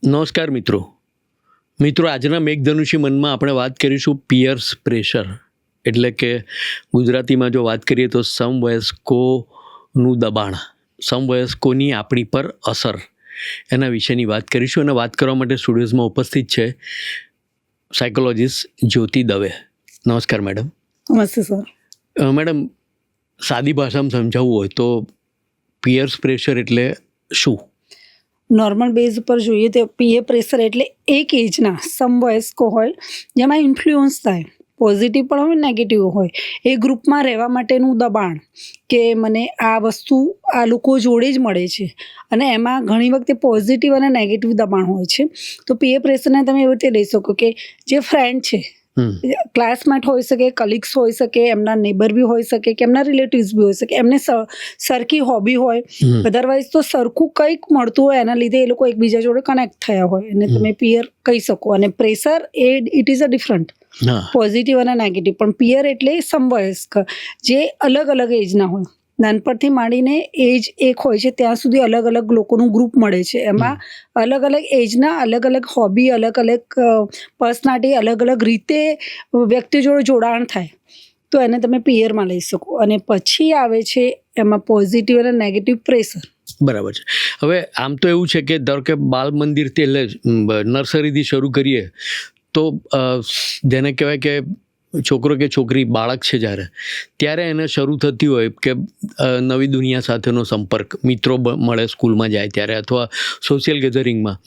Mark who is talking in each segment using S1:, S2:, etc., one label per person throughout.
S1: નમસ્કાર મિત્રો. આજના મેઘધનુષી મનમાં આપણે વાત કરીશું પિયર્સ પ્રેશર, એટલે કે ગુજરાતીમાં જો વાત કરીએ તો સમવયસ્કોનું દબાણ, સમવયસ્કોની આપણી પર અસર, એના વિશેની વાત કરીશું. અને વાત કરવા માટે સ્ટુડિયોઝમાં ઉપસ્થિત છે સાયકોલોજિસ્ટ જ્યોતિ દવે. નમસ્કાર મેડમ.
S2: નમસ્તે સર.
S1: મેડમ, સાદી ભાષામાં સમજાવવું હોય તો પિયર્સ પ્રેશર એટલે શું?
S2: નોર્મલ બેઝ ઉપર જોઈએ તો પીએ પ્રેશર એટલે એક એજના સમવયસ્કો હોય જેમાં ઇન્ફ્લુઅન્સ થાય, પોઝિટિવ પણ હોય નેગેટિવ હોય, એ ગ્રુપમાં રહેવા માટેનું દબાણ કે મને આ વસ્તુ આ લોકો જોડે જ મળે છે, અને એમાં ઘણી વખતે પોઝિટિવ અને નેગેટિવ દબાણ હોય છે. તો પીએ પ્રેશરને તમે એવી રીતે લઈ શકો કે જે ફ્રેન્ડ છે, ક્લાસમેટ હોઈ શકે, કલીગ્સ હોઈ શકે, એમના નેબર બી હોઈ શકે કે એમના રિલેટિવ્સ બી હોઈ શકે, એમને સરખી હોબી હોય, અધરવાઇઝ તો સરખું કંઈક મળતું હોય એના લીધે એ લોકો એકબીજા જોડે કનેક્ટ થયા હોય એને તમે પિયર કહી શકો. અને pressure it is a different, positive અને નેગેટિવ. પણ પિયર એટલે સમવયસ્ક જે અલગ અલગ એજના હોય, નાનપણથી માંડીને એજ એક હોય છે ત્યાં સુધી અલગ અલગ લોકોનું ગ્રુપ મળે છે. એમાં અલગ અલગ એજના અલગ અલગ હોબી, અલગ અલગ પર્સનાલિટી, અલગ અલગ રીતે વ્યક્તિ જોડે જોડાણ થાય, તો એને તમે પિયરમાં લઈ શકો. અને પછી આવે છે એમાં પોઝિટિવ અને નેગેટિવ પ્રેશર.
S1: બરાબર છે. હવે આમ તો એવું છે કે ધારો કે બાલ મંદિરથી એટલે નર્સરીથી શરૂ કરીએ તો જેને કહેવાય કે છોકરો કે છોકરી બાળક છે ત્યારે એને શરૂ થતી હોય કે નવી દુનિયા સાથેનો સંપર્ક, મિત્રો મળે સ્કૂલમાં જાય ત્યારે અથવા સોશિયલ ગેધરિંગમાં,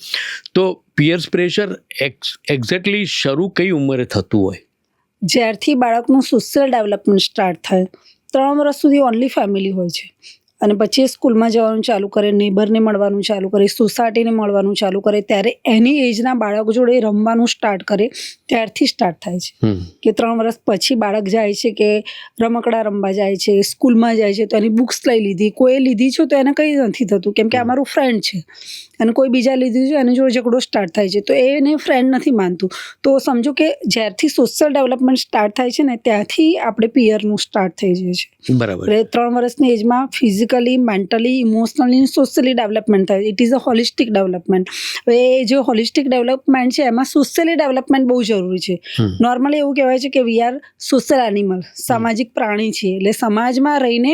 S1: તો પિયર્સ પ્રેશર એક્ઝેક્ટલી શરૂ કઈ ઉંમરે થતું હોય?
S2: જ્યારથી બાળકનું સોશિયલ ડેવલપમેન્ટ સ્ટાર્ટ થાય 3 વર્ષ સુધી ઓનલી ફેમિલી હોય છે, અને પછી એ સ્કૂલમાં જવાનું ચાલુ કરે, નેબરને મળવાનું ચાલુ કરે, સોસાયટીને મળવાનું ચાલુ કરે, ત્યારે એની એજના બાળક જોડે રમવાનું સ્ટાર્ટ કરે, ત્યારથી સ્ટાર્ટ થાય છે. કે 3 વર્ષ પછી બાળક જાય છે કે રમકડા રમવા જાય છે, સ્કૂલમાં જાય છે, તો એની બુક્સ લઈ લીધી, કોઈ લીધી છે તો એને કંઈ નથી થતું કેમ કે આ મારું ફ્રેન્ડ છે, અને કોઈ બીજા લીધું છે એની જોડે ઝઘડો સ્ટાર્ટ થાય છે, તો એને ફ્રેન્ડ નથી માનતું. તો સમજો કે જ્યારથી સોશિયલ ડેવલપમેન્ટ સ્ટાર્ટ થાય છે ને ત્યાંથી આપણે પિયરનું સ્ટાર્ટ થઈ જાય છે.
S1: બરાબર.
S2: એટલે 3 વર્ષની એજમાં physically, mentally, emotionally, socially development થાય. It is a holistic development. હવે એ જે હોલિસ્ટિક ડેવલપમેન્ટ છે એમાં સોશિયલી ડેવલપમેન્ટ બહુ જરૂરી છે. નોર્મલી એવું કહેવાય છે કે વી આર સોશિયલ એનિમલ, સામાજિક પ્રાણી છીએ. એટલે સમાજમાં રહીને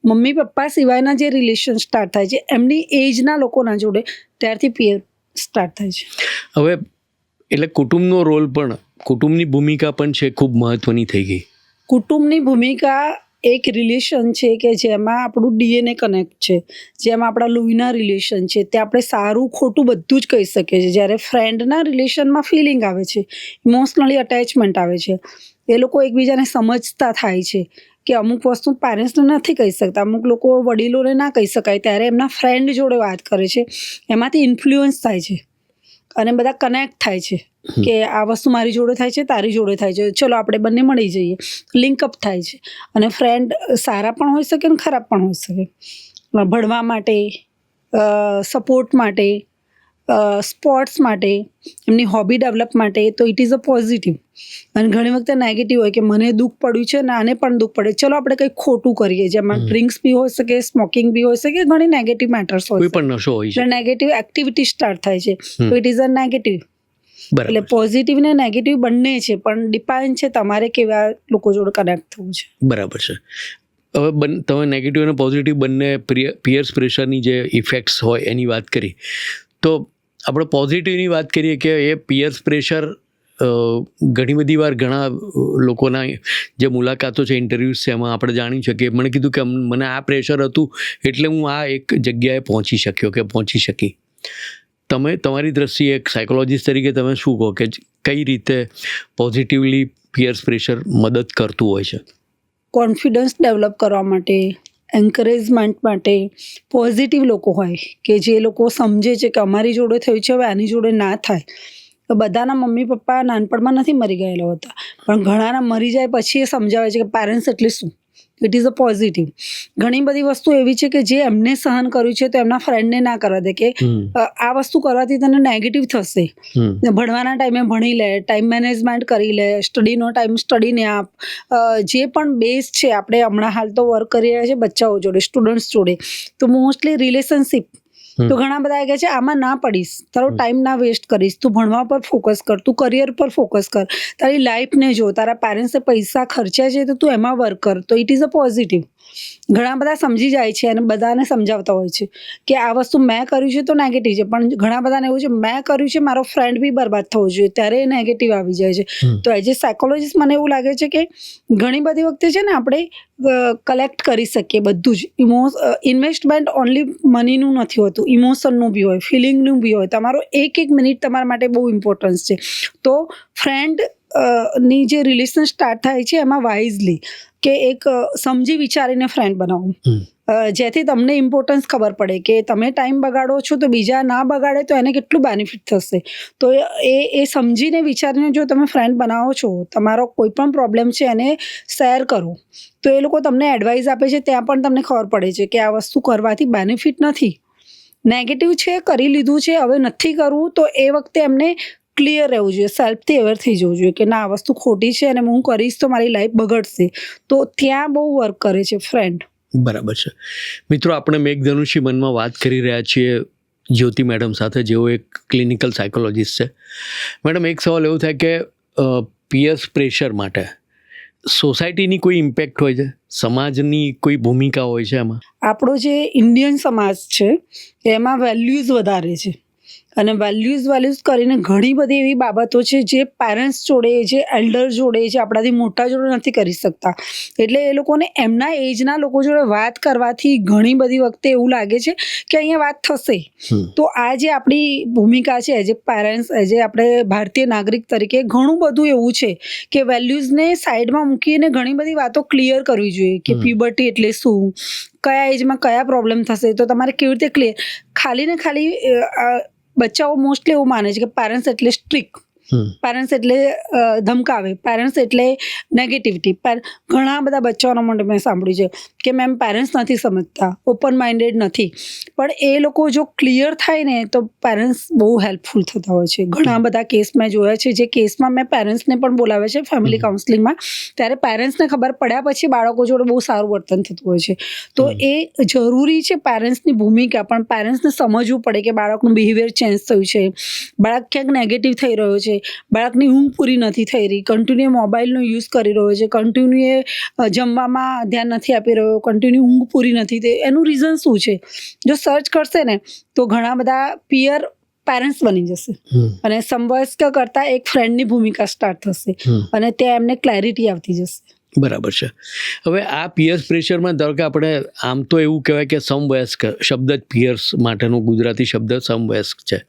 S2: મમ્મી પપ્પા સિવાયના જે રિલેશન સ્ટાર્ટ થાય છે એમની એજના લોકોના જોડે, ત્યારથી પિયર સ્ટાર્ટ થાય છે.
S1: હવે એટલે કુટુંબનો રોલ પણ, કુટુંબની ભૂમિકા પણ છે ખૂબ મહત્વની થઈ ગઈ.
S2: કુટુંબની ભૂમિકા એક રિલેશન છે કે જેમાં આપણું ડીએનએ કનેક્ટ છે, જેમાં આપણા લોહીના રિલેશન છે, તે આપણે સારું ખોટું બધું જ કહી શકીએ છીએ. જ્યારે ફ્રેન્ડના રિલેશનમાં ફિલિંગ આવે છે, ઇમોશનલી અટેચમેન્ટ આવે છે, એ લોકો એકબીજાને સમજતા થાય છે કે અમુક વસ્તુ પેરેન્ટ્સને નથી કહી શકતા, અમુક લોકો વડીલોને ના કહી શકાય, ત્યારે એમના ફ્રેન્ડ જોડે વાત કરે છે, એમાંથી ઇન્ફ્લુઅન્સ થાય છે અને બધા કનેક્ટ થાય છે કે આ વસ્તુ મારી જોડે થાય છે, તારી જોડે થાય છે, ચલો આપણે બંને મળી જઈએ, લિંકઅપ થાય છે. અને ફ્રેન્ડ સારા પણ હોઈ શકે ને ખરાબ પણ હોઈ શકે, ભણવા માટે, સપોર્ટ માટે, સ્પોર્ટ્સ માટે, એમની હોબી ડેવલપ માટે, તો ઇટ ઇઝ અ પોઝિટિવ. અને ઘણી વખતે નેગેટિવ હોય કે મને દુઃખ પડ્યું છે ને આને પણ દુઃખ પડે, ચલો આપણે કંઈક ખોટું કરીએ, જેમાં ડ્રિંક્સ બી હોઈ શકે, સ્મોકિંગ બી હોઈ શકે, ઘણી નેગેટિવ મેટર્સ હોય,
S1: કોઈ પણ નશો હોય છે,
S2: નેગેટિવ એક્ટિવિટી સ્ટાર્ટ થાય છે, તો ઇટ ઇઝ અ નેગેટિવ. એટલે પોઝિટિવ ને નેગેટિવ બંને છે, પણ ડિપેન્ડ છે તમારે કેવા લોકો જોડે કનેક્ટ થવું છે.
S1: બરાબર છે. હવે તમે નેગેટિવ અને પોઝિટિવ બંને પિયર્સ પ્રેશરની જે ઇફેક્ટ્સ હોય એની વાત કરી, તો આપણે પોઝિટિવની વાત કરીએ કે એ પિયર્સ પ્રેશર ઘણી બધી વાર ઘણા લોકોના જે મુલાકાતો છે, ઇન્ટરવ્યૂઝ છે, એમાં આપણે જાણ્યું છે કે મને કીધું કે મને આ પ્રેશર હતું એટલે હું આ એક જગ્યાએ પહોંચી શક્યો કે પહોંચી શકી. તમે તમારી દ્રષ્ટિએ એક સાયકોલોજિસ્ટ તરીકે તમે શું કહો કે કઈ રીતે પોઝિટિવલી પિયર્સ પ્રેશર મદદ કરતું હોય છે?
S2: કોન્ફિડન્સ ડેવલપ કરવા માટે, એન્કરેજમેન્ટ માટે પોઝિટિવ લોકો હોય કે જે લોકો સમજે છે કે અમારી જોડે થયું છે, હવે આની જોડે ના થાય. બધાના મમ્મી પપ્પા નાનપણમાં નથી મરી ગયેલા હોતા, પણ ઘણાના મરી જાય પછી એ સમજાવે છે કે પેરેન્ટ્સ એટલે શું. It is a positive. ઘણી બધી વસ્તુ એવી છે કે જે એમને સહન કર્યું છે તો એમના ફ્રેન્ડને ના કરવા દે કે આ વસ્તુ કરવાથી તને નેગેટિવ થશે. ભણવાના ટાઈમે ભણી લે, ટાઈમ મેનેજમેન્ટ કરી લે, સ્ટડીનો ટાઈમ સ્ટડીને આપ. જે પણ બેઝ છે, આપણે હમણાં હાલ તો વર્ક કરી રહ્યા છીએ બચ્ચાઓ જોડે, સ્ટુડન્ટ્સ જોડે, તો મોસ્ટલી રિલેશનશિપ તો ઘણા બધા કહે છે આમાં ના પડીશ, તારો ટાઈમ ના વેસ્ટ કરીશ, તું ભણવા પર ફોકસ કર, તું કરિયર પર ફોકસ કર, તારી લાઈફને જો, તારા પેરેન્ટ્સે પૈસા ખર્ચ્યા છે તો તું એમાં વર્ક કર. તો ઇટ ઇઝ અ પોઝિટિવ. ઘણા બધા સમજી જાય છે અને બધાને સમજાવતા હોય છે કે આ વસ્તુ મેં કર્યું છે તો નેગેટિવ છે, પણ ઘણા બધાને એવું છે મેં કર્યું છે મારો ફ્રેન્ડ બી બરબાદ થવો જોઈએ, ત્યારે એ નેગેટિવ આવી જાય છે. તો એઝ એ સાયકોલોજીસ્ટ મને એવું લાગે છે કે ઘણી બધી વખતે છે ને આપણે કલેક્ટ કરી શકીએ બધું જ. ઇન્વેસ્ટમેન્ટ ઓનલી મનીનું નથી હોતું, ઇમોશનનું બી હોય, ફિલિંગનું બી હોય. તમારો એક મિનિટ તમારા માટે બહુ ઇમ્પોર્ટન્સ છે. તો ફ્રેન્ડ ની જે રિલેશન સ્ટાર્ટ થાય છે એમાં વાઇઝલી કે એક સમજી વિચારીને ફ્રેન્ડ બનાવો, જેથી તમને ઇમ્પોર્ટન્સ ખબર પડે કે તમે ટાઈમ બગાડો છો તો બીજા ના બગાડે તો એને કેટલું બેનિફિટ થશે. તો એ સમજીને વિચારીને જો તમે ફ્રેન્ડ બનાવો છો, તમારો કોઈ પણ પ્રોબ્લેમ છે એને શેર કરો, તો એ લોકો તમને એડવાઇસ આપે છે, ત્યાં પણ તમને ખબર પડે છે કે આ વસ્તુ કરવાથી બેનિફિટ નથી, નેગેટિવ છે, કરી લીધું છે, હવે નથી કરવું. તો એ વખતે એમને ક્લિયર રહેવું જોઈએ, સેલ્ફથી અવેર થઈ જવું જોઈએ કે ના આ વસ્તુ ખોટી છે અને હું કરીશ તો મારી લાઈફ બગડશે. તો ત્યાં બહુ વર્ક કરે છે ફ્રેન્ડ.
S1: બરાબર છે. મિત્રો, આપણે મેઘધનુષી મનમાં વાત કરી રહ્યા છીએ જ્યોતિ મેડમ સાથે, જેઓ એક ક્લિનિકલ સાયકોલોજીસ્ટ છે. મેડમ, એક સવાલ એવો થાય કે પિયર્સ પ્રેશર માટે સોસાયટીની કોઈ ઇમ્પેક્ટ હોય છે, સમાજની કોઈ ભૂમિકા હોય છે એમાં?
S2: આપણો જે ઇન્ડિયન સમાજ છે એમાં વેલ્યુઝ વધારે છે, અને વેલ્યુઝ કરીને ઘણી બધી એવી બાબતો છે જે પેરેન્ટ્સ જોડે, જે એલ્ડર જોડે, જે આપણાથી મોટા જોડે નથી કરી શકતા. એટલે એ લોકોને એમના એજના લોકો જોડે વાત કરવાથી ઘણી બધી વખતે એવું લાગે છે કે અહીંયા વાત થશે. તો આ જે આપણી ભૂમિકા છે as a parents, as a આપણે ભારતીય નાગરિક તરીકે ઘણું બધું એવું છે કે વેલ્યુઝને સાઈડમાં મૂકીને ઘણી બધી વાતો ક્લિયર કરવી જોઈએ કે પ્યુબર્ટી એટલે શું, કયા એજમાં કયા પ્રોબ્લેમ થશે, તો તમારે કેવી રીતે ક્લિયર. ખાલી ને ખાલી બચ્ચાઓ મોસ્ટલી એવું માને છે કે પેરેન્ટ્સ એટલે સ્ટ્રિક્ટ, પેરેન્ટ્સ એટલે ધમકાવે, પેરેન્ટ્સ એટલે નેગેટિવિટી. ઘણા બધા બચ્ચાઓના માટે મેં સાંભળ્યું છે કે મેમ પેરેન્ટ્સ નથી સમજતા, ઓપન માઇન્ડેડ નથી. પણ એ લોકો જો ક્લિયર થાય ને તો પેરેન્ટ્સ બહુ હેલ્પફુલ થતા હોય છે. ઘણા બધા કેસ મેં જોયા છે, જે કેસમાં મેં પેરેન્ટ્સને પણ બોલાવે છે ફેમિલી કાઉન્સલિંગમાં, ત્યારે પેરેન્ટ્સને ખબર પડ્યા પછી બાળકો જોડે બહુ સારું વર્તન થતું હોય છે. તો એ જરૂરી છે પેરેન્ટ્સની ભૂમિકા, પણ પેરેન્ટ્સને સમજવું પડે કે બાળકનું બિહેવિયર ચેન્જ થયું છે, બાળક ક્યાંક નેગેટિવ થઈ રહ્યો છે, બાળકની ઊંઘ પૂરી નથી થઈ રહી, કન્ટિન્યુ મોબાઈલનો યુઝ કરી રહ્યો છે, કન્ટિન્યુ જમવામાં ધ્યાન નથી આપી રહ્યો, કન્ટિન્યુ ઊંઘ પૂરી નથી થઈ, એનું રીઝન શું છે? જો સર્ચ કરશે ને તો ઘણા બધા પિયર પેરેન્ટ્સ બની જશે અને સમવયસ્ક કરતાં એક ફ્રેન્ડની ભૂમિકા સ્ટાર્ટ થશે અને ત્યાં એમને ક્લેરિટી આવતી જશે.
S1: બરાબર છે. હવે આ પિયર્સ પ્રેશરમાં ધારો કે આપણે આમ તો એવું કહેવાય કે સમવયસ્ક શબ્દ જ પિયર્સ માટેનો ગુજરાતી શબ્દ સમવયસ્ક છે,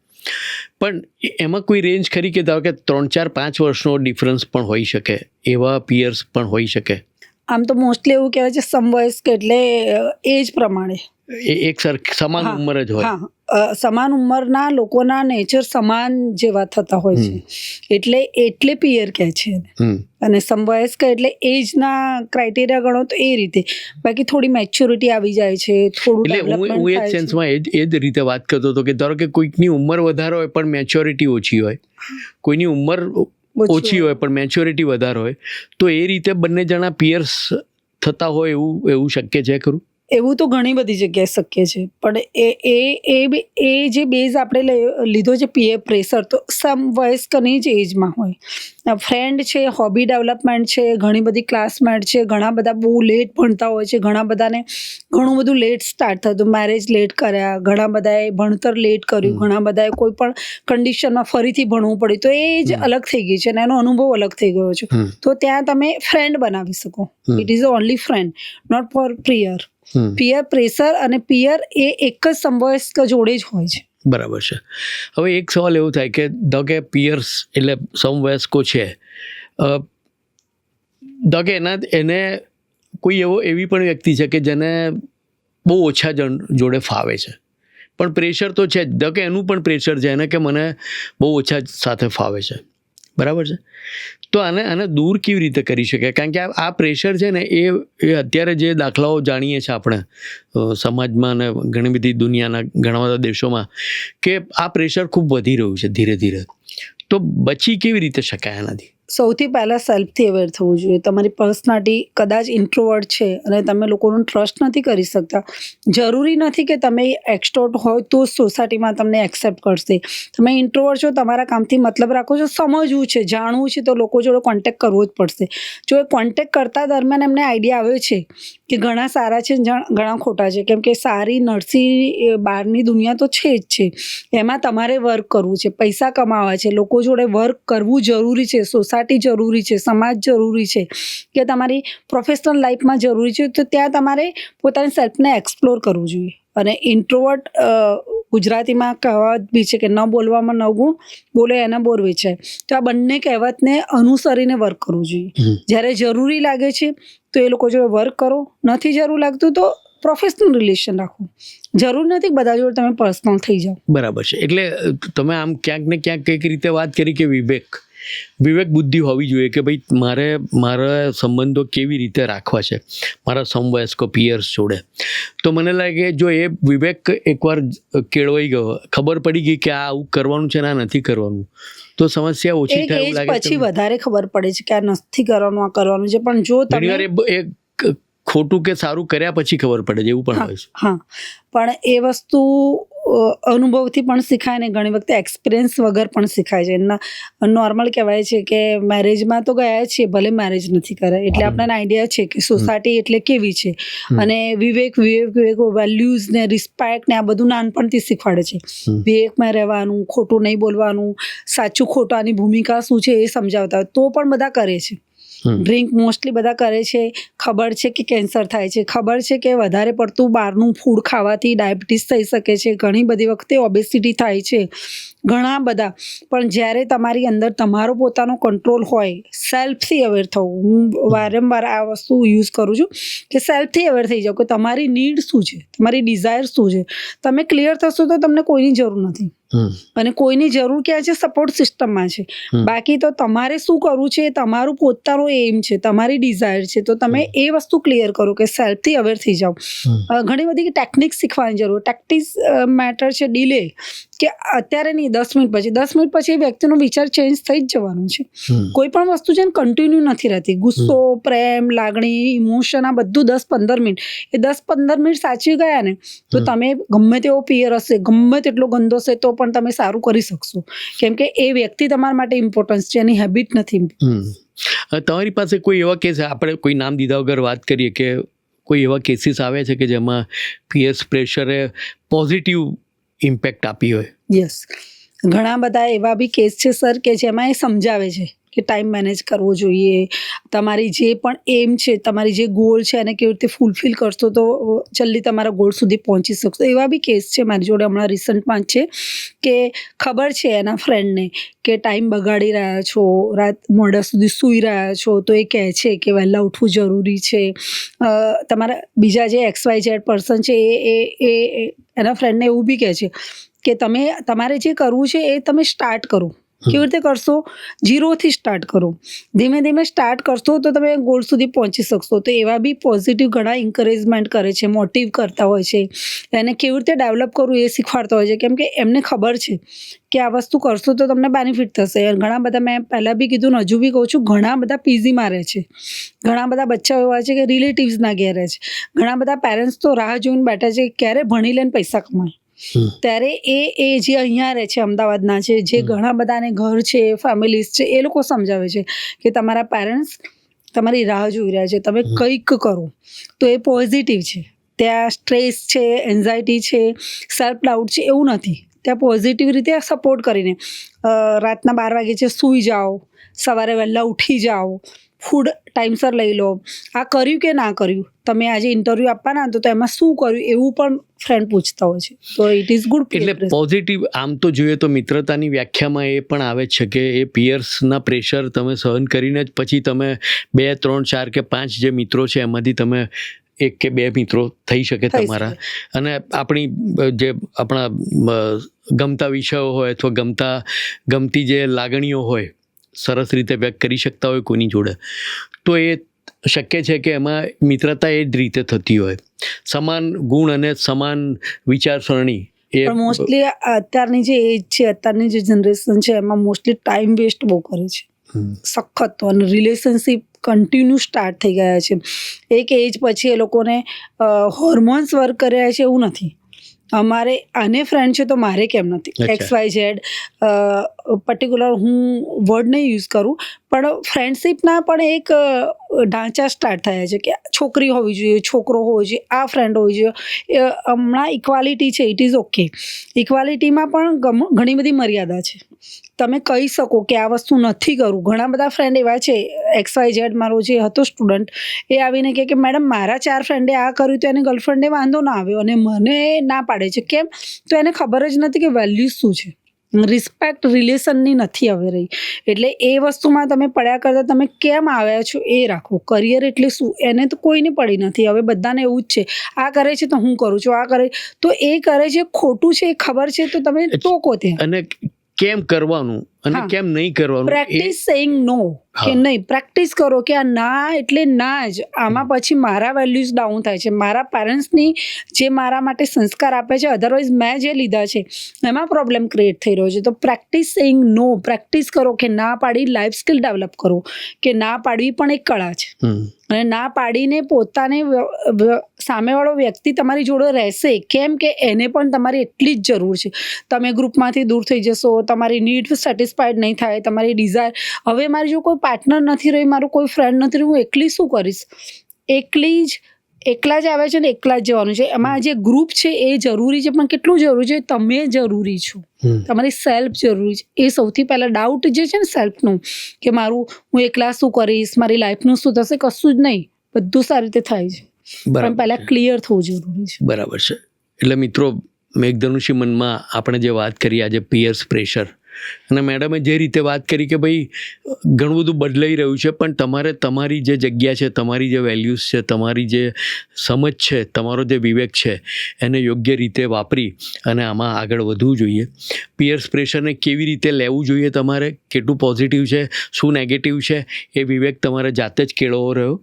S1: પણ એમાં કોઈ રેન્જ ખરી કે ધારો કે 3, 4, 5 વર્ષનો ડિફરન્સ પણ હોઈ શકે, એવા પિયર્સ પણ હોઈ શકે?
S2: આમ તો મોસ્ટલી એવું કહેવાય છે સમવયસ્ક એટલે એજ પ્રમાણે
S1: એક સમાન ઉંમર જ હોય.
S2: સમાન ઉંમરના લોકોના નેચર સમાન જેવા થતા હોય છે, એટલે પિયર કહે છે. અને સમવયસ્ક એટલે એજના ક્રાઇટેરિયા ગણો તો એ રીતે, બાકી થોડી મેચ્યોરિટી આવી જાય છે, થોડું
S1: એટલે હું એ જ સેન્સમાં એ જ રીતે વાત કરતો હતો કે ધારો કે કોઈકની ઉંમર વધારે હોય પણ મેચ્યોરિટી ઓછી હોય, કોઈની ઉંમર ઓછી હોય પણ મેચ્યોરિટી વધારે હોય, તો એ રીતે બંને જણા પિયર્સ થતા હોય એવું શક્ય છે ખરું?
S2: એવું તો ઘણી બધી જગ્યાએ શક્ય છે, પણ એ જે બેઝ આપણે લીધો છે પિયર પ્રેશર, તો સમવયસ્કની જ એજમાં હોય. ફ્રેન્ડ છે, હોબી ડેવલપમેન્ટ છે, ઘણી બધી ક્લાસમેટ છે, ઘણા બધા બહુ લેટ ભણતા હોય છે, ઘણા બધાને ઘણું બધું લેટ સ્ટાર્ટ થતું, મેરેજ લેટ કર્યા, ઘણા બધાએ ભણતર લેટ કર્યું, ઘણા બધાએ કોઈ પણ કન્ડિશનમાં ફરીથી ભણવું પડ્યું, તો એ જ અલગ થઈ ગઈ છે અને એનો અનુભવ અલગ થઈ ગયો છે. તો ત્યાં તમે ફ્રેન્ડ બનાવી શકો. It is only friend, not for peer. Peer pressure અને પિયર એ એક જ સમવયસ્ક જોડે જ હોય છે.
S1: બરાબર છે. હવે એક સવાલ એવો થાય કે ધ કે પિયર્સ એટલે સમવયસ્કો છે, ધ કે એને કોઈ એવી પણ વ્યક્તિ છે કે જેને બહુ ઓછા જણ જોડે ફાવે છે, પણ પ્રેશર તો છે જ, ધ કે એનું પણ પ્રેશર છે એને કે મને બહુ ઓછા સાથે ફાવે છે. બરાબર છે. તો આને દૂર કેવી રીતે કરી શકાય? કારણ કે આ પ્રેશર છે ને એ અત્યારે જે દાખલાઓ જાણીએ છીએ આપણે સમાજમાં અને ઘણી બધી દુનિયાના ઘણા બધા દેશોમાં, કે આ પ્રેશર ખૂબ વધી રહ્યું છે ધીરે ધીરે, તો બચી કેવી રીતે શકાય આનાથી?
S2: સૌથી પહેલાં સેલ્ફથી અવેર થવું જોઈએ. તમારી પર્સનાલિટી કદાચ ઇન્ટ્રોવર્ટ છે અને તમે લોકોનો ટ્રસ્ટ નથી કરી શકતા. જરૂરી નથી કે તમે એક્સટ્રોવર્ટ હોય તો જ સોસાયટીમાં તમને એક્સેપ્ટ કરશે. તમે ઇન્ટ્રોવર્ટ છો, તમારા કામથી મતલબ રાખો છો, સમજવું છે, જાણવું છે, તો લોકો જોડે કોન્ટેક્ટ કરવો જ પડશે. જો એ કોન્ટેક્ટ કરતા દરમિયાન એમને આઈડિયા આવ્યો છે કે ઘણા સારા છે, ઘણા ખોટા છે, કેમ કે સારી નર્સી બહારની દુનિયા તો છે જ છે, એમાં તમારે વર્ક કરવું છે, પૈસા કમાવા છે, લોકો જોડે વર્ક કરવું જરૂરી છે, સોસાયટી જરૂરી છે, સમાજ જરૂરી છે, કે તમારી પ્રોફેશનલ લાઈફમાં જરૂરી છે. તો ત્યાં તમારે પોતાની સેલ્ફને એક્સપ્લોર કરવું જોઈએ. અને ઇન્ટ્રોવર્ટ ગુજરાતીમાં કહેવત બી છે કે ન બોલવામાં નવગુણ, બોલે એને બોર વેચાય. તો આ બંને કહેવતને અનુસરીને વર્ક કરવું જોઈએ. જ્યારે જરૂરી લાગે છે તો એ લોકો જોડે વર્ક કરો, નથી જરૂર લાગતું તો પ્રોફેશનલ રિલેશન રાખો. જરૂર નથી બધા જોડે તમે પર્સનલ થઈ જાઓ.
S1: બરાબર છે. એટલે તમે આમ ક્યાંક ને ક્યાંક કંઈક રીતે વાત કરી કે વિવેક બુદ્ધિ હોવી જોઈએ કે ભાઈ મારા સંબંધો કેવી રીતે રાખવા છે મારા સમવયસ્કો પિયર્સ જોડે. તો મને લાગે જો એ વિવેક એકવાર કેળવાઈ ગયો, ખબર પડી ગઈ કે આ આવું કરવાનું છે ને આ નથી કરવાનું, તો સમસ્યા ઓછી થાય એવું લાગે.
S2: પછી વધારે ખબર પડે છે કે આ નથી કરવાનું, આ કરવાનું છે. પણ જો
S1: તમે એ ખોટું કે સારું કર્યા પછી ખબર પડે છે એવું પણ હોય છે.
S2: હા, પણ એ વસ્તુ અનુભવથી પણ શીખાય ને ઘણી વખતે એક્સપિરિયન્સ વગર પણ શીખાય છે. નોર્મલ કહેવાય છે કે મેરેજમાં તો ગયા છીએ, ભલે મેરેજ નથી કર્યા, એટલે આપણને આઈડિયા છે કે સોસાયટી એટલે કેવી છે. અને વિવેક વેલ્યુઝ ને રિસ્પેક્ટ ને આ બધું નાનપણથી શીખવાડે છે. વિવેકમાં રહેવાનું, ખોટું નહીં બોલવાનું, સાચું ખોટાની ભૂમિકા શું છે એ સમજાવતા હોય. તો પણ બધા કરે છે. ડ્રિંક મોસ્ટલી બધા કરે છે. ખબર છે કે કેન્સર થાય છે, ખબર છે કે વધારે પડતું બહારનું ફૂડ ખાવાથી ડાયાબિટીસ થઈ શકે છે, ઘણી બધી વખતે ઓબેસિટી થાય છે, ઘણા બધા. પણ જ્યારે તમારી અંદર તમારો પોતાનો કંટ્રોલ હોય, સેલ્ફથી અવેર થવું. હું વારંવાર આ વસ્તુ યુઝ કરું છું કે સેલ્ફથી અવેર થઈ જાઓ કે તમારી નીડ શું છે, તમારી ડિઝાયર શું છે. તમે ક્લિયર થશો તો તમને કોઈની જરૂર નથી. અને કોઈની જરૂર ક્યાં છે? સપોર્ટ સિસ્ટમમાં છે. બાકી તો તમારે શું કરવું છે, તમારું પોતાનું એમ છે, તમારી ડિઝાયર છે, તો તમે એ વસ્તુ ક્લિયર કરો કે સેલ્ફથી અવેર થઈ જાઓ. ઘણી બધી ટેકનિક શીખવાની જરૂર. ટેક્ટિક્સ મેટર છે ડિલે, કે અત્યારે નહીં, 10 મિનિટ પછી એ વ્યક્તિનો વિચાર ચેન્જ થઈ જ જવાનો છે. કોઈ પણ વસ્તુ છે ને કન્ટિન્યુ નથી રહેતી. ગુસ્સો, પ્રેમ, લાગણી, ઇમોશન, આ બધું 10-15 મિનિટ. એ 10-15 મિનિટ સાચવી ગયા ને તો તમે ગમે તેવો પિયર હશે, ગમે તેટલો ગંદો હશે, તો પણ તમે સારું કરી શકશો. કેમ કે એ વ્યક્તિ તમારા માટે ઇમ્પોર્ટન્સ છે, એની હેબિટ નથી.
S1: તમારી પાસે કોઈ એવા કેસ, આપણે કોઈ નામ દીધા વગર વાત કરીએ, કે કોઈ એવા કેસીસ આવે છે કે જેમાં પિયર્સ પ્રેશરે પોઝિટિવ ઇમ્પેક્ટ આપી હોય?
S2: યસ, ઘણા બધા એવા બી કેસ છે સર કે જેમાં એ સમજાવે છે કે ટાઈમ મેનેજ કરવો જોઈએ. તમારી જે પણ એમ છે, તમારી જે ગોલ છે એને કેવી રીતે ફૂલફિલ કરશો તો જલ્દી તમારા ગોલ સુધી પહોંચી શકશો. એવા બી કેસ છે મારી જોડે હમણાં રિસન્ટમાં જ છે કે ખબર છે એના ફ્રેન્ડને કે ટાઈમ બગાડી રહ્યા છો, રાત મોડા સુધી સૂઈ રહ્યા છો, તો એ કહે છે કે વહેલા ઉઠવું જરૂરી છે. તમારા બીજા જે XYZ પર્સન છે એ એના ફ્રેન્ડને એવું બી કહે છે કે તમારે જે કરવું છે એ તમે સ્ટાર્ટ કરો. કેવી રીતે કરશો? 0થી સ્ટાર્ટ કરો. ધીમે ધીમે સ્ટાર્ટ કરશો તો તમે ગોલ સુધી પહોંચી શકશો. તો એવા બી પોઝિટિવ ઘણા એન્કરેજમેન્ટ કરે છે, મોટિવ કરતા હોય છે, એને કેવી રીતે ડેવલપ કરવું એ શીખવાડતા હોય છે. કેમ કે એમને ખબર છે કે આ વસ્તુ કરશો તો તમને બેનિફિટ થશે. ઘણા બધા, મેં પહેલાં બી કીધું ને હજુ બી કહું છું, ઘણા બધા પીજીમાં રહે છે, ઘણા બધા બચ્ચાઓ એવા છે કે રિલેટિવ્સના ઘેર રહે છે, ઘણા બધા પેરેન્ટ્સ તો રાહ જોઈને બેઠા છે ક્યારે ભણી લઈને પૈસા કમાય. ત્યારે એ જે અહીંયા રહે છે, અમદાવાદના છે, જે ઘણા બધાને ઘર છે, ફેમિલીઝ છે, એ લોકો સમજાવે છે કે તમારા પેરેન્ટ્સ તમારી રાહ જોઈ રહ્યા છે, તમે કંઈક કરો. તો એ પોઝિટિવ છે. ત્યાં સ્ટ્રેસ છે, એન્ઝાયટી છે, સેલ્ફ ડાઉટ છે, એવું નથી. ત્યાં પોઝિટિવ રીતે સપોર્ટ કરીને રાતના 12 વાગે છે સૂઈ જાઓ, સવારે વહેલા ઉઠી જાઓ, ફૂડ ટાઈમસર લઈ લો. આ કર્યું કે ના કર્યું? તમે આજે ઇન્ટરવ્યૂ આપવાના તો એમાં શું કર્યું એવું પણ ફ્રેન્ડ પૂછતા હોય છે. તો ઇટ ઇઝ ગુડ.
S1: એટલે પોઝિટિવ આમ તો જોઈએ તો મિત્રતાની વ્યાખ્યામાં એ પણ આવે છે કે એ પિયર્સના પ્રેશર તમે સહન કરીને જ પછી તમે 2, 3, 4 કે 5 જે મિત્રો છે એમાંથી તમે 1 કે 2 મિત્રો થઈ શકે તમારા. અને આપણા ગમતા વિષયો હોય અથવા ગમતી જે લાગણીઓ હોય, સરસ રીતે વ્યક્ત કરી શકતા હોય કોઈની જોડે, તો એ શક્ય છે કે એમાં મિત્રતા એ જ રીતે થતી હોય. સમાન ગુણ અને સમાન વિચારસરણી.
S2: પણ મોસ્ટલી અત્યારની જે એજ છે, અત્યારની જે જનરેશન છે, એમાં મોસ્ટલી ટાઈમ વેસ્ટ બહુ કરે છે. સખત. અને રિલેશનશિપ કન્ટિન્યુ સ્ટાર્ટ થઈ ગયા છે. એક એજ પછી એ લોકોને હોર્મોન્સ વર્ક કરી રહ્યા છે એવું નથી. અમારે આને ફ્રેન્ડ છે તો મારે કેમ નથી, XYZ પર્ટિક્યુલર હું વર્ડ નહીં યુઝ કરું, પણ ફ્રેન્ડશિપના પણ એક ઢાંચા સ્ટાર્ટ થયા છે કે છોકરી હોવી જોઈએ, છોકરો હોવો જોઈએ, આ ફ્રેન્ડ હોવી જોઈએ. હમણાં ઇક્વાલિટી છે, ઇટ ઇઝ ઓકે. ઇક્વાલિટીમાં પણ ઘણી બધી મર્યાદા છે. તમે કહી શકો કે આ વસ્તુ નથી કરવું. ઘણા બધા ફ્રેન્ડ એવા છે, XYZ મારો જે હતો સ્ટુડન્ટ, એ આવીને કહે કે મેડમ મારા 4 ફ્રેન્ડે આ કર્યું તો એને ગર્લફ્રેન્ડે વાંધો ના આવ્યો અને મને ના પાડે છે. કેમ? તો એને ખબર જ નથી કે વેલ્યુઝ શું છે. રિસ્પેક્ટ રિલેશનની નથી હવે રહી. એટલે એ વસ્તુમાં તમે પડ્યા કરતાં તમે કેમ આવ્યા છો એ રાખો. કરિયર એટલે શું એને તો કોઈને પડી નથી. હવે બધાને એવું જ છે, આ કરે છે તો હું કરું છું, આ કરે તો એ કરે છે, ખોટું છે એ ખબર છે તો તમે ટોકો ત્યાં.
S1: અને કેમ કરવાનું અને કેમ નહીં કરવાનું,
S2: પ્રેક્ટિસ સેઇંગ નો કે નહીં. પ્રેક્ટિસ કરો કે આ ના એટલે ના જ. આમાં પછી મારા વેલ્યુઝ ડાઉન થાય છે, મારા પેરેન્ટ્સની જે મારા માટે સંસ્કાર આપે છે, અધરવાઇઝ મેં જે લીધા છે એમાં પ્રોબ્લેમ ક્રિએટ થઈ રહ્યો છે. તો પ્રેક્ટિસ સેઇંગ નો. પ્રેક્ટિસ કરો કે ના પાડી, લાઈફ સ્કિલ ડેવલપ કરો કે ના પાડવી પણ એક કળા છે. અને ના પાડીને પોતાને સામેવાળો વ્યક્તિ તમારી જોડે રહેશે. કેમ કે એને પણ તમારી એટલી જ જરૂર છે. તમે ગ્રુપમાંથી દૂર થઈ જશો, તમારી નીડ સેટિસ્ફાઈડ નહીં થાય, તમારી ડિઝાયર. હવે મારી જો કોઈ પાર્ટનર નથી રહી, મારું કોઈ ફ્રેન્ડ નથી રહ્યું, હું એકલી શું કરીશ? એકલા જ આવે છે ને એકલા જ જવાનું છે. એમાં જે ગ્રુપ છે એ જરૂરી છે, પણ કેટલું જરૂરી છે? તમે જરૂરી છો, તમારી સેલ્ફ જરૂરી છે. એ સૌથી પહેલાં ડાઉટ જે છે ને સેલ્ફનું, કે હું એકલા શું કરીશ, મારી લાઈફનું શું થશે, કશું જ નહીં. બધું સારી રીતે થાય છે, પણ પહેલાં ક્લિયર થવું જરૂરી છે.
S1: બરાબર છે. એટલે મિત્રો, મેઘધનુષી મનમાં આપણે જે વાત કરી આજે પિયર્સ પ્રેશર, અને મેડમે જે રીતે વાત કરી કે ભાઈ ઘણું બધું બદલાઈ રહ્યું છે, પણ તમારે તમારી જે જગ્યા છે, તમારી જે વેલ્યુઝ છે, તમારી જે સમજ છે, તમારો જે વિવેક છે, એને યોગ્ય રીતે વાપરી અને આમાં આગળ વધવું જોઈએ. પિયર્સ પ્રેશરને કેવી રીતે લેવું જોઈએ, તમારે કેટલું પોઝિટિવ છે, શું નેગેટિવ છે, એ વિવેક તમારે જાતે જ કેળવવો રહ્યો.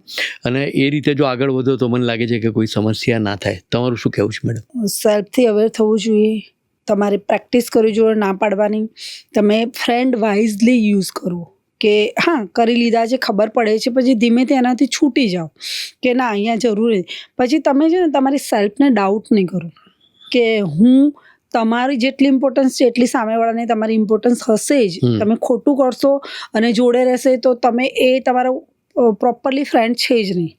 S1: અને એ રીતે જો આગળ વધો તો મને લાગે છે કે કોઈ સમસ્યા ના થાય. તમારું શું કહેવું છે મેડમ?
S2: સેલ્ફથી અવેર થવું જોઈએ. તમારે પ્રેક્ટિસ કરવી જોઈએ ના પાડવાની. તમે ફ્રેન્ડ વાઇઝલી યુઝ કરો કે હા કરી લીધા છે, ખબર પડે છે, પછી ધીમેથી એનાથી છૂટી જાઓ કે ના અહીંયા જરૂરી. પછી તમે છે ને તમારી સેલ્ફને ડાઉટ નહીં કરો કે હું તમારી જેટલી ઇમ્પોર્ટન્સ છે એટલી સામેવાળાને તમારી ઇમ્પોર્ટન્સ હશે જ. તમે ખોટું કરશો અને જોડે રહેશે તો તમે એ તમારો પ્રોપરલી ફ્રેન્ડ છે જ નહીં.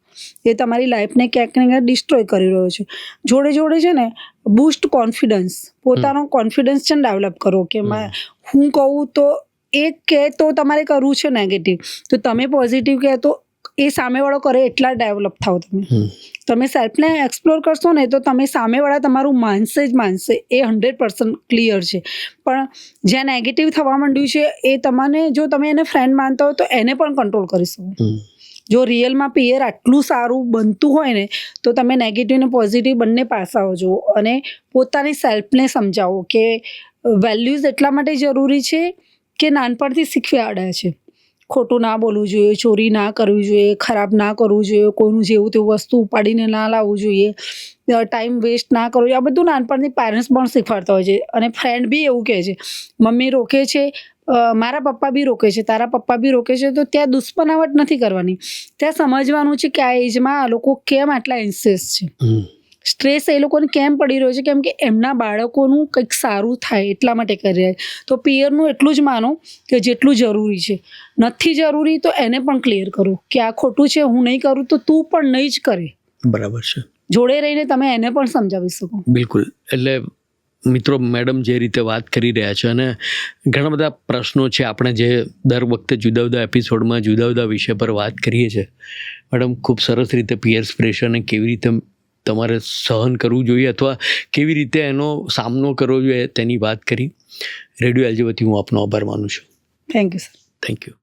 S2: એ તમારી લાઈફને ક્યાંક ને ક્યાંક ડિસ્ટ્રોય કરી રહ્યો છે. જોડે જોડે છે ને બૂસ્ટ કોન્ફિડન્સ, પોતાનો કોન્ફિડન્સ છે ને ડેવલપ કરો કે હું કહું તો એક કહે તો તમારે કરવું છે નેગેટિવ, તો તમે પોઝિટિવ કહે તો એ સામેવાળો કરે એટલા ડેવલપ થાવ. તમે સેલ્ફને એક્સપ્લોર કરશો ને તો તમે સામેવાળા તમારું માનશે જ માનશે, એ 100% ક્લિયર છે. પણ જ્યાં નેગેટિવ થવા માંડ્યું છે એ તમને, જો તમે એને ફ્રેન્ડ માનતા હો તો એને પણ કંટ્રોલ કરી શકો. જો રિયલમાં પિયર આટલું સારું બનતું હોય ને તો તમે નેગેટિવ ને પોઝિટિવ બંને પાસાઓ જુઓ અને પોતાની સેલ્ફને સમજાવો કે વેલ્યુઝ એટલા માટે જરૂરી છે કે નાનપણથી શીખવાડ્યા છે. ખોટું ના બોલવું જોઈએ, ચોરી ના કરવી જોઈએ, ખરાબ ના કરવું જોઈએ, કોઈનું જેવું તેવું વસ્તુ ઉપાડીને ના લાવવું જોઈએ, ટાઈમ વેસ્ટ ના કરવો જોઈએ. આ બધું નાનપણથી પેરેન્ટ્સ પણ શીખવાડતા હોય છે. અને ફ્રેન્ડ બી એવું કહે છે, મમ્મી રોકે છે, મારા પપ્પા બી રોકે છે, તારા પપ્પા બી રોકે છે, તો ત્યાં દુશ્મનાવટ નથી કરવાની. ત્યાં સમજવાનું છે કે આ એજમાં આ લોકો કેમ આટલા એન્સિયસ છે, સ્ટ્રેસ એ લોકોને કેમ પડી રહ્યો છે, કેમ કે એમના બાળકોનું કંઈક સારું થાય એટલા માટે કરી રહ્યા છે. તો પિયરનું એટલું જ માનો કે જેટલું જરૂરી છે. નથી જરૂરી તો એને પણ ક્લિયર કરો કે આ ખોટું છે, હું નહીં કરું તો તું પણ નહીં જ કરે.
S1: બરાબર છે.
S2: જોડે રહીને તમે એને પણ સમજાવી શકો.
S1: બિલકુલ. એટલે મિત્રો, મેડમ જે રીતે વાત કરી રહ્યા છે અને ઘણા બધા પ્રશ્નો છે, આપણે જે દર વખતે જુદા જુદા એપિસોડમાં જુદા જુદા વિષય પર વાત કરીએ છીએ. મેડમ ખૂબ સરસ રીતે પિયર્સ પ્રેશરને કેવી રીતે તમારે સહન કરવું જોઈએ અથવા કેવી રીતે એનો સામનો કરવો જોઈએ તેની વાત કરી. રેડિયો એલજી વતી હું આપનો આભાર માનું છું.
S2: Thank you sir.
S1: Thank you.